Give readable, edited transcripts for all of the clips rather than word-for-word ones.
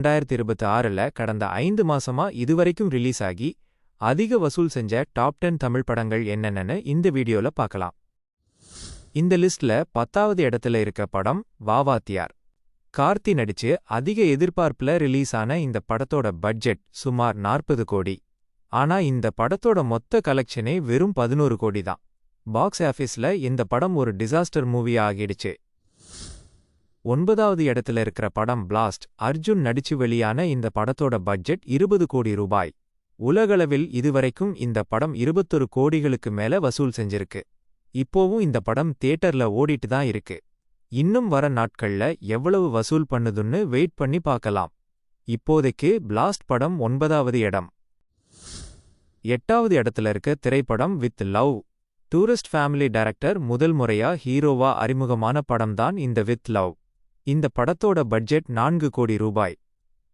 2026ல கடந்த 5 மாசமா இதுவரைக்கும் ரிலீஸ் ஆகி அதிக வசூல் செஞ்ச டாப் 10 தமிழ் படங்கள் என்னென்னு இந்த வீடியோல பார்க்கலாம். இந்த லிஸ்ட்ல 10வது இடத்துல இருக்க படம் வாவாத்தியார். கார்த்தி நடிச்சு அதிக எதிர்பார்ப்புல ரிலீஸ் ஆன இந்த படத்தோட பட்ஜெட் சுமார் 40 கோடி. ஆனா இந்த படத்தோட மொத்த கலெக்ஷனே வெறும் 11 கோடி தான். பாக்ஸ் ஆபீஸ்ல இந்த படம் ஒரு டிசாஸ்டர் மூவி ஆகிடுச்சு. 9வது இடத்துல இருக்கிற படம் பிளாஸ்ட். அர்ஜுன் நடிச்சு வெளியான இந்த படத்தோட பட்ஜெட் 20 கோடி ரூபாய். உலகளவில் இதுவரைக்கும் இந்த படம் 21 கோடிகளுக்கு மேல வசூல் செஞ்சிருக்கு. இப்போவும் இந்த படம் தியேட்டர்ல ஓடிட்டு தான் இருக்கு. இன்னும் வர நாட்கள்ல எவ்வளவு வசூல் பண்ணுதுன்னு வெயிட் பண்ணி பார்க்கலாம். இப்போதைக்கு பிளாஸ்ட் படம் 9வது இடம். 8வது இடத்துல இருக்க திரைப்படம் with love. Tourist family director முதல் முறையா ஹீரோவா அறிமுகமான படம்தான் இந்த வித் லவ். இந்த படத்தோட பட்ஜெட் 4 கோடி ரூபாய்.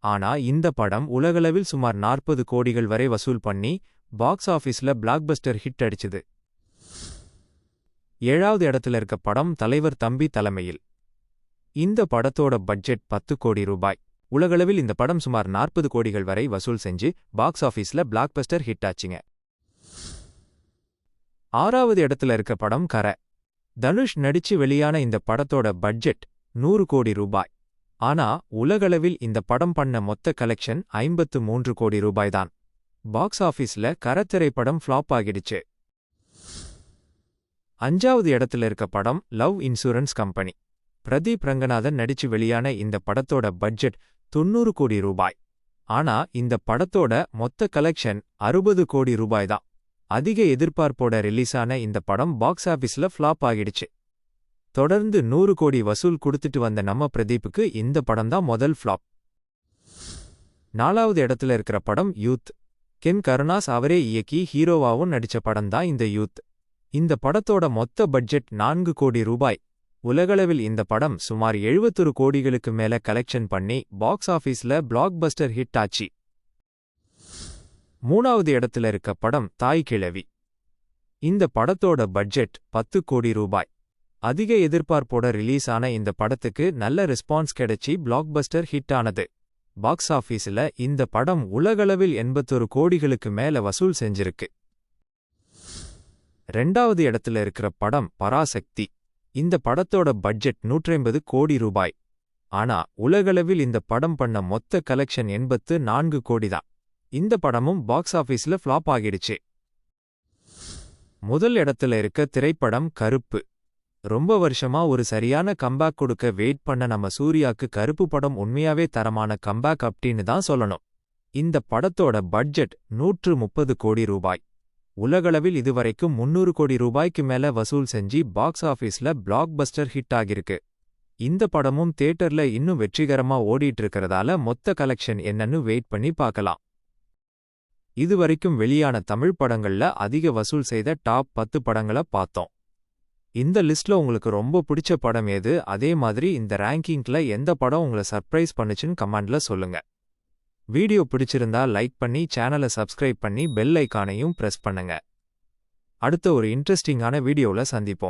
ஆனா இந்த படம் உலகளவில் சுமார் 40 கோடிகள் வரை வசூல் பண்ணி பாக்ஸ் ஆபீஸ்ல பிளாக்பஸ்டர் ஹிட் அடிச்சுது. 7வது இடத்துல இருக்க படம் தலைவர் தம்பி தலைமையில். இந்த படத்தோட பட்ஜெட் 10 கோடி ரூபாய். உலகளவில் இந்த படம் சுமார் 40 கோடிகள் வரை வசூல் செஞ்சு பாக்ஸ் ஆபீஸ்ல பிளாக்பஸ்டர் ஹிட் ஆச்சுங்க. 6வது இடத்துல இருக்க படம் கரை. தனுஷ் நடிச்சு வெளியான இந்த படத்தோட பட்ஜெட் 100 கோடி ரூபாய். ஆனா உலகளவில் இந்த படம் பண்ண மொத்த கலெக்ஷன் 53 கோடி ரூபாய் தான். பாக்ஸ் ஆபீஸ்ல கரை திரைப்படம் ஃப்ளாப் ஆகிடுச்சு. 5வது இடத்துல இருக்க படம் love insurance company. Pradeep Ranganathan நடிச்சு வெளியான இந்த படத்தோட பட்ஜெட் 90 கோடி ரூபாய். ஆனா இந்த படத்தோட மொத்த கலெக்ஷன் 60 கோடி ரூபாய் தான். அதிக எதிர்பார்ப்போட ரிலீஸான இந்த படம் பாக்ஸ் ஆபீஸ்ல ஃப்ளாப் ஆகிடுச்சு. தொடர்ந்து 100 கோடி வசூல் கொடுத்துட்டு வந்த நம்ம பிரதீப்புக்கு இந்த படம் தான் முதல் ஃப்ளாப். 4வது இடத்துல இருக்கிற படம் யூத். கென் கருணாஸ் அவரே இயக்கி ஹீரோவாவும் நடிச்ச படம் தான் இந்த யூத். இந்த படத்தோட மொத்த பட்ஜெட் 4 கோடி ரூபாய். உலகளவில் இந்த படம் சுமார் 71 கோடிகளுக்கு மேல கலெக்ஷன் பண்ணி பாக்ஸ் ஆபீஸ்ல பிளாக்பஸ்டர் ஹிட் ஆச்சு. 3வது இடத்துல இருக்க படம் தாய் கிழவி. இந்த படத்தோட பட்ஜெட் 10 கோடி ரூபாய். அதிக எதிர்பார்ப்போட ரிலீஸ் ஆன இந்த படத்துக்கு நல்ல ரெஸ்பான்ஸ் கிடைச்சி பிளாக்பஸ்டர் ஹிட் ஆனது. பாக்ஸ் ஆபீஸ்ல இந்த படம் உலகளவில் 81 கோடிகளுக்கு மேல வசூல் செஞ்சிருக்கு. 2வது இடத்துல இருக்கிற படம் பராசக்தி. இந்த படத்தோட பட்ஜெட் 150 கோடி ரூபாய். ஆனா உலகளவில் இந்த படம் பண்ண மொத்த கலெக்ஷன் 84 கோடி தான். இந்த படமும் பாக்ஸ் ஆபீஸ்ல ஃப்ளாப் ஆகிடுச்சு. முதல் இடத்துல இருக்க திரைப்படம் கருப்பு. ரொம்ப வருஷமா ஒரு சரியான கம்பேக் கொடுக்க வெயிட் பண்ண நம்ம சூர்யாக்கு கருப்பு படம் உண்மையாவே தரமான கம்பேக் அப்படின்னு தான் சொல்லணும். இந்த படத்தோட பட்ஜெட் 130 கோடி ரூபாய். உலகளவில் இதுவரைக்கும் 300 கோடி ரூபாய்க்கு மேல வசூல் செஞ்சு பாக்ஸ் ஆபீஸ்ல பிளாக்பஸ்டர் ஹிட் ஆகிருக்கு. இந்த படமும் தியேட்டர்ல இன்னும் வெற்றிகரமா ஓடிட்டு இருக்கிறதால மொத்த கலெக்ஷன் என்னன்னு வெயிட் பண்ணி பார்க்கலாம். இதுவரைக்கும் வெளியான தமிழ் படங்கள்ல அதிக வசூல் செய்த டாப் 10 படங்களை பார்த்தோம். இந்த லிஸ்ட்ல உங்களுக்கு ரொம்ப பிடிச்ச படம் எது? அதே மாதிரி இந்த ரேங்கிங்ல எந்த படம் உங்களை சர்ப்ரைஸ் பண்ணுச்சுன்னு கமெண்ட்ல சொல்லுங்க. வீடியோ பிடிச்சிருந்தா லைக் பண்ணி சேனலை சப்ஸ்கிரைப் பண்ணி பெல் ஐகானையும் பிரஸ் பண்ணுங்க. அடுத்த ஒரு இன்ட்ரெஸ்டிங்கான வீடியோல சந்திப்போம்.